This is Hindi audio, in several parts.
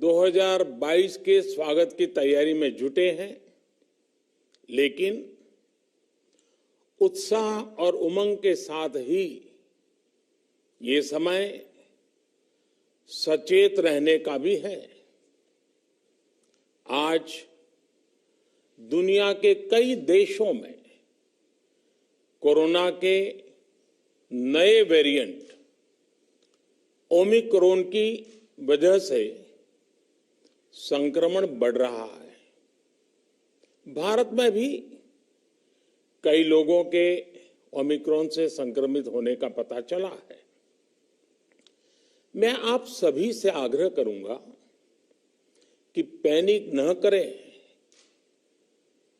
2022 के स्वागत की तैयारी में जुटे हैं, लेकिन उत्साह और उमंग के साथ ही ये समय सचेत रहने का भी है। आज दुनिया के कई देशों में कोरोना के नए वेरिएंट ओमिक्रॉन की वजह से संक्रमण बढ़ रहा है। भारत में भी कई लोगों के ओमिक्रॉन से संक्रमित होने का पता चला है। मैं आप सभी से आग्रह करूंगा कि पैनिक न करें।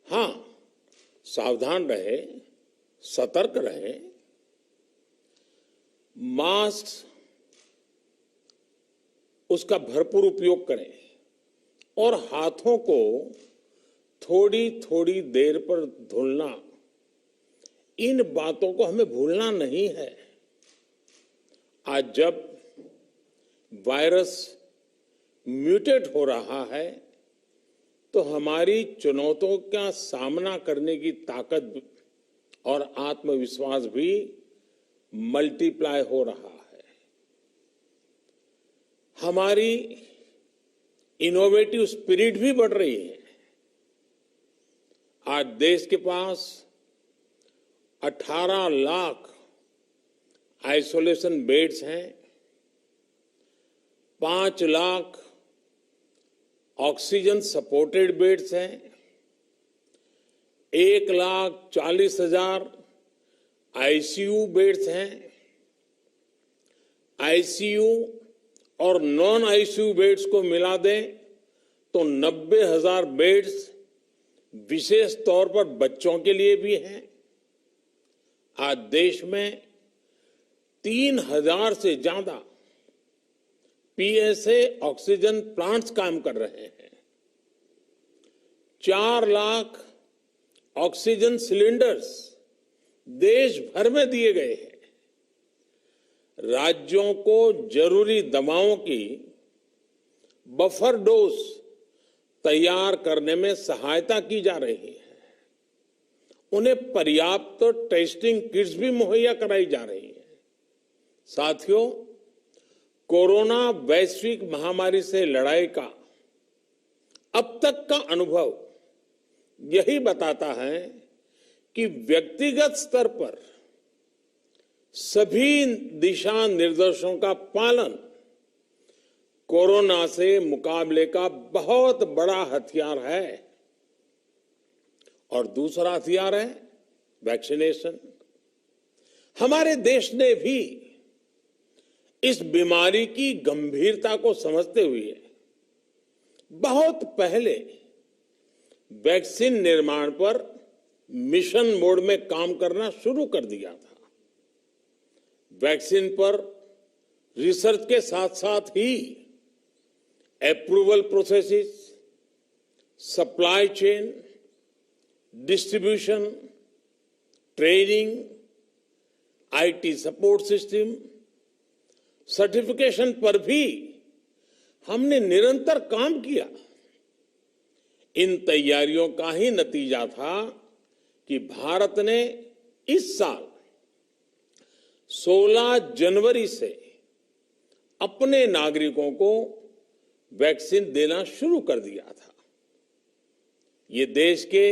हां, सावधान रहें, सतर्क रहें, मास्क उसका भरपूर उपयोग करें और हाथों को थोड़ी थोड़ी देर पर धुलना, इन बातों को हमें भूलना नहीं है। आज जब वायरस म्यूटेट हो रहा है तो हमारी चुनौतियों का सामना करने की ताकत और आत्मविश्वास भी मल्टीप्लाई हो रहा है। हमारी इनोवेटिव स्पिरिट भी बढ़ रही है। आज देश के पास 18 लाख आइसोलेशन बेड्स हैं, 5 लाख ऑक्सीजन सपोर्टेड बेड्स हैं, 1,40,000 आईसीयू बेड्स हैं। आईसीयू और नॉन आईसीयू बेड्स को मिला दें तो 90,000 बेड्स विशेष तौर पर बच्चों के लिए भी हैं। आज देश में 3,000 से ज्यादा पीएसए ऑक्सीजन प्लांट्स काम कर रहे हैं। 4 लाख ऑक्सीजन सिलेंडर्स देश भर में दिए गए हैं। राज्यों को जरूरी दवाओं की बफर डोज तैयार करने में सहायता की जा रही है। उन्हें पर्याप्त टेस्टिंग किट्स भी मुहैया कराई जा रही है। साथियों, कोरोना वैश्विक महामारी से लड़ाई का अब तक का अनुभव यही बताता है कि व्यक्तिगत स्तर पर सभी दिशा निर्देशों का पालन कोरोना से मुकाबले का बहुत बड़ा हथियार है। और दूसरा हथियार है वैक्सीनेशन। हमारे देश ने भी इस बीमारी की गंभीरता को समझते हुए बहुत पहले वैक्सीन निर्माण पर मिशन मोड में काम करना शुरू कर दिया था। वैक्सीन पर रिसर्च के साथ साथ ही approval processes, supply chain, distribution, training, IT support system, certification पर भी हमने निरंतर काम किया। इन तैयारियों का ही नतीजा था कि भारत ने इस साल 16 जनवरी से अपने नागरिकों को वैक्सीन देना शुरू कर दिया था। ये देश के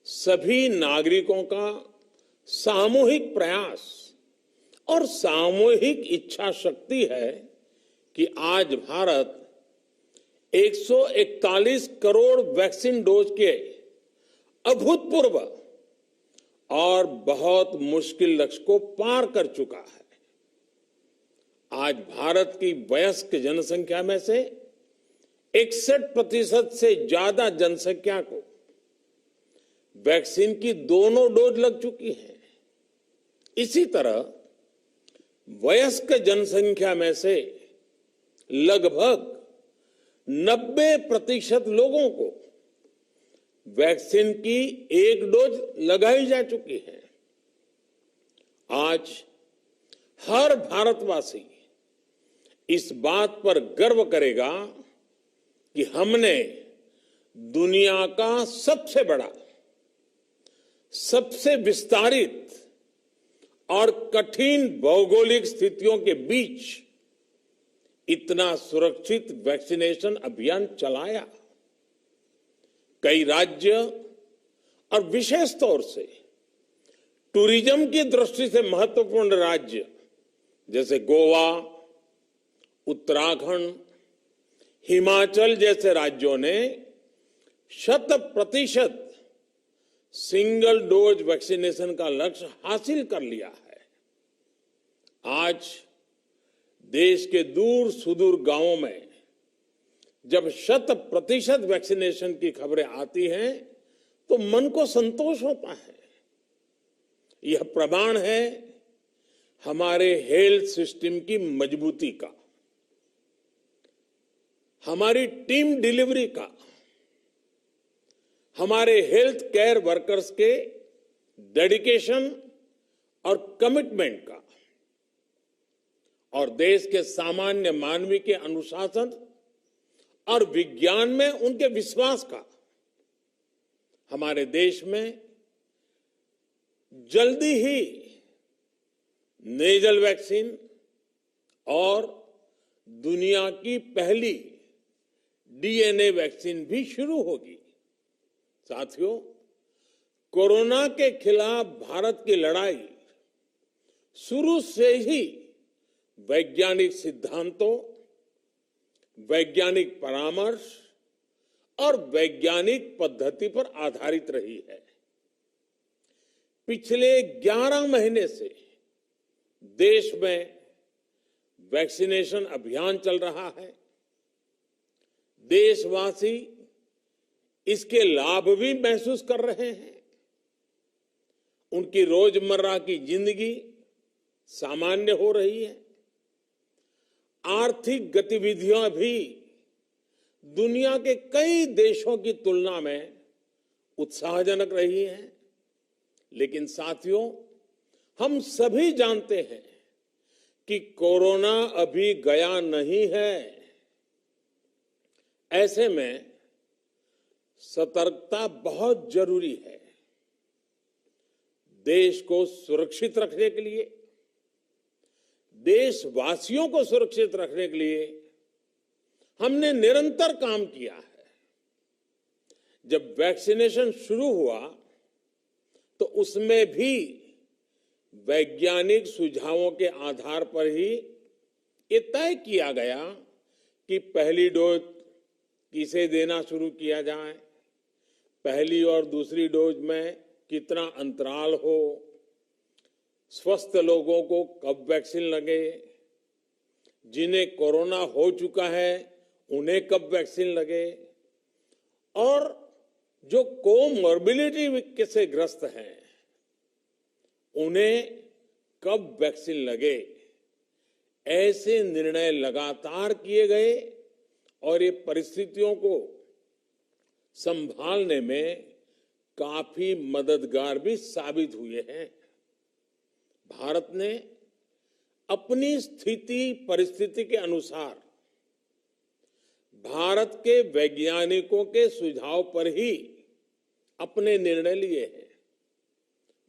सभी नागरिकों का सामूहिक प्रयास और सामूहिक इच्छा शक्ति है कि आज भारत 141 करोड़ वैक्सीन डोज के अभूतपूर्व और बहुत मुश्किल लक्ष्य को पार कर चुका है। आज भारत की वयस्क जनसंख्या में से 61% से ज्यादा जनसंख्या को वैक्सीन की दोनों डोज लग चुकी है। इसी तरह वयस्क जनसंख्या में से लगभग 90% लोगों को वैक्सीन की एक डोज लगाई जा चुकी है। आज हर भारतवासी इस बात पर गर्व करेगा कि हमने दुनिया का सबसे बड़ा, सबसे विस्तारित और कठिन भौगोलिक स्थितियों के बीच इतना सुरक्षित वैक्सीनेशन अभियान चलाया। कई राज्य और विशेष तौर से टूरिज्म की दृष्टि से महत्वपूर्ण राज्य जैसे गोवा, उत्तराखंड, हिमाचल जैसे राज्यों ने 100% सिंगल डोज वैक्सीनेशन का लक्ष्य हासिल कर लिया है। आज देश के दूर सुदूर गांवों में जब 100% वैक्सीनेशन की खबरें आती हैं तो मन को संतोष होता है। यह प्रमाण है हमारे हेल्थ सिस्टम की मजबूती का, हमारी टीम डिलीवरी का, हमारे हेल्थ केयर वर्कर्स के डेडिकेशन और कमिटमेंट का, और देश के सामान्य मानवी के अनुशासन और विज्ञान में उनके विश्वास का। हमारे देश में जल्दी ही नेजल वैक्सीन और दुनिया की पहली डीएनए वैक्सीन भी शुरू होगी। साथियों, कोरोना के खिलाफ भारत की लड़ाई शुरू से ही वैज्ञानिक सिद्धांतों, वैज्ञानिक परामर्श और वैज्ञानिक पद्धति पर आधारित रही है। पिछले 11 महीने से देश में वैक्सीनेशन अभियान चल रहा है। देशवासी इसके लाभ भी महसूस कर रहे हैं। उनकी रोजमर्रा की जिंदगी सामान्य हो रही है। आर्थिक गतिविधियां भी दुनिया के कई देशों की तुलना में उत्साहजनक रही हैं। लेकिन साथियों, हम सभी जानते हैं कि कोरोना अभी गया नहीं है। ऐसे में सतर्कता बहुत जरूरी है। देश को सुरक्षित रखने के लिए, देशवासियों को सुरक्षित रखने के लिए हमने निरंतर काम किया है। जब वैक्सीनेशन शुरू हुआ तो उसमें भी वैज्ञानिक सुझावों के आधार पर ही ये तय किया गया कि पहली डोज किसे देना शुरू किया जाए, पहली और दूसरी डोज में कितना अंतराल हो, स्वस्थ लोगों को कब वैक्सीन लगे, जिन्हें कोरोना हो चुका है उन्हें कब वैक्सीन लगे, और जो कोमॉर्बिडिटी से ग्रस्त हैं उन्हें कब वैक्सीन लगे। ऐसे निर्णय लगातार किए गए और ये परिस्थितियों को संभालने में काफी मददगार भी साबित हुए हैं। भारत ने अपनी स्थिति परिस्थिति के अनुसार भारत के वैज्ञानिकों के सुझाव पर ही अपने निर्णय लिए हैं।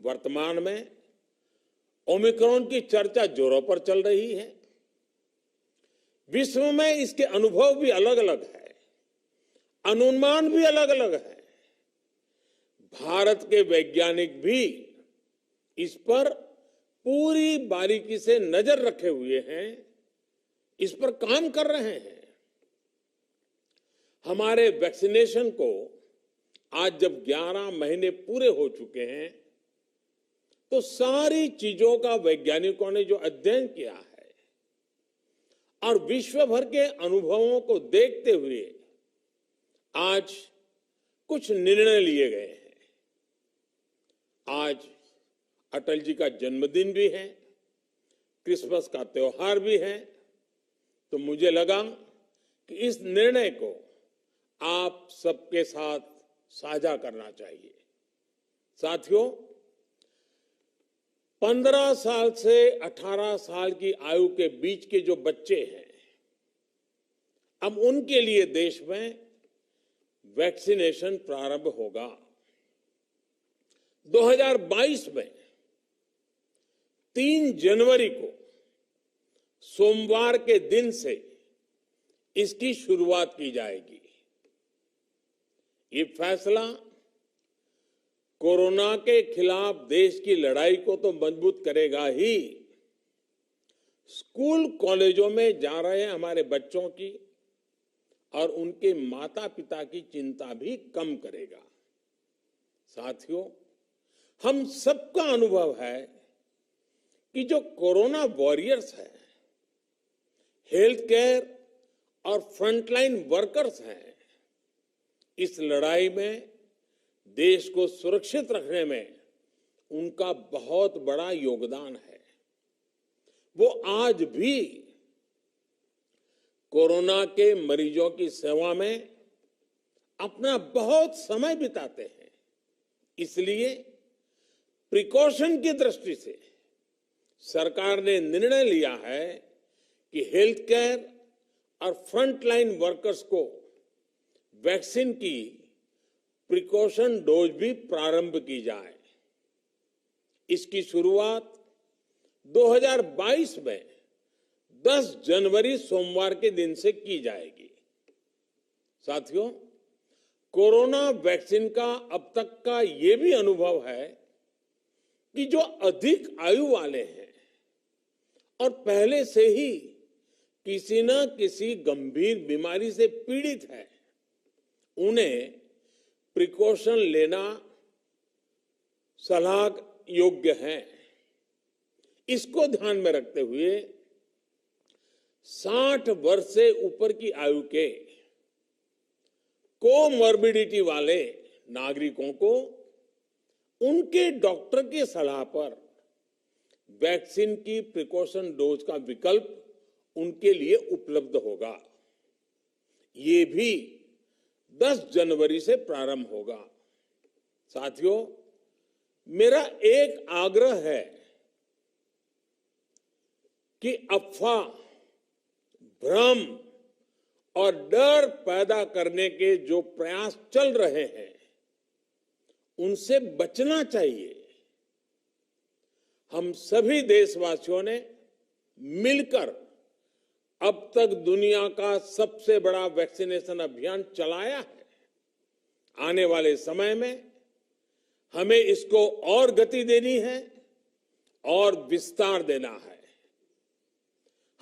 वर्तमान में ओमिक्रॉन की चर्चा जोरों पर चल रही है। विश्व में इसके अनुभव भी अलग अलग है, अनुमान भी अलग अलग है। भारत के वैज्ञानिक भी इस पर पूरी बारीकी से नजर रखे हुए हैं, इस पर काम कर रहे हैं। हमारे वैक्सीनेशन को आज जब 11 महीने पूरे हो चुके हैं तो सारी चीजों का वैज्ञानिकों ने जो अध्ययन किया है और विश्व भर के अनुभवों को देखते हुए आज कुछ निर्णय लिए गए हैं। आज अटल जी का जन्मदिन भी है, क्रिसमस का त्योहार भी है, तो मुझे लगा कि इस निर्णय को आप सबके साथ साझा करना चाहिए। साथियों, 15 साल से 18 साल की आयु के बीच के जो बच्चे हैं, अब उनके लिए देश में वैक्सीनेशन प्रारंभ होगा। 2022 में 3 जनवरी को सोमवार के दिन से इसकी शुरुआत की जाएगी। ये फैसला कोरोना के खिलाफ देश की लड़ाई को तो मजबूत करेगा ही, स्कूल कॉलेजों में जा रहे हमारे बच्चों की और उनके माता पिता की चिंता भी कम करेगा। साथियों, हम सबका अनुभव है कि जो कोरोना वॉरियर्स हैं, हेल्थ केयर और फ्रंटलाइन वर्कर्स हैं, इस लड़ाई में देश को सुरक्षित रखने में उनका बहुत बड़ा योगदान है। वो आज भी कोरोना के मरीजों की सेवा में अपना बहुत समय बिताते हैं। इसलिए प्रिकॉशन की दृष्टि से सरकार ने निर्णय लिया है कि हेल्थ केयर और फ्रंटलाइन वर्कर्स को वैक्सीन की प्रिकॉशन डोज भी प्रारंभ की जाए। इसकी शुरुआत 2022 में 10 जनवरी सोमवार के दिन से की जाएगी। साथियों, कोरोना वैक्सीन का अब तक का ये भी अनुभव है कि जो अधिक आयु वाले हैं और पहले से ही किसी न किसी गंभीर बीमारी से पीड़ित है, उन्हें प्रिकॉशन लेना सलाह योग्य है। इसको ध्यान में रखते हुए 60 वर्ष से ऊपर की आयु के कोमॉर्बिडिटी वाले नागरिकों को उनके डॉक्टर की सलाह पर वैक्सीन की प्रिकॉशन डोज का विकल्प उनके लिए उपलब्ध होगा। ये भी 10 जनवरी से प्रारंभ होगा। साथियों, मेरा एक आग्रह है कि अफवाह, भ्रम और डर पैदा करने के जो प्रयास चल रहे हैं, उनसे बचना चाहिए। हम सभी देशवासियों ने मिलकर अब तक दुनिया का सबसे बड़ा वैक्सीनेशन अभियान चलाया है। आने वाले समय में हमें इसको और गति देनी है और विस्तार देना है।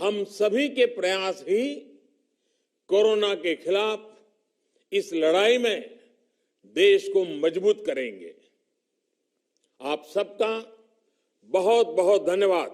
हम सभी के प्रयास ही कोरोना के खिलाफ इस लड़ाई में देश को मजबूत करेंगे। आप सबका बहुत बहुत धन्यवाद।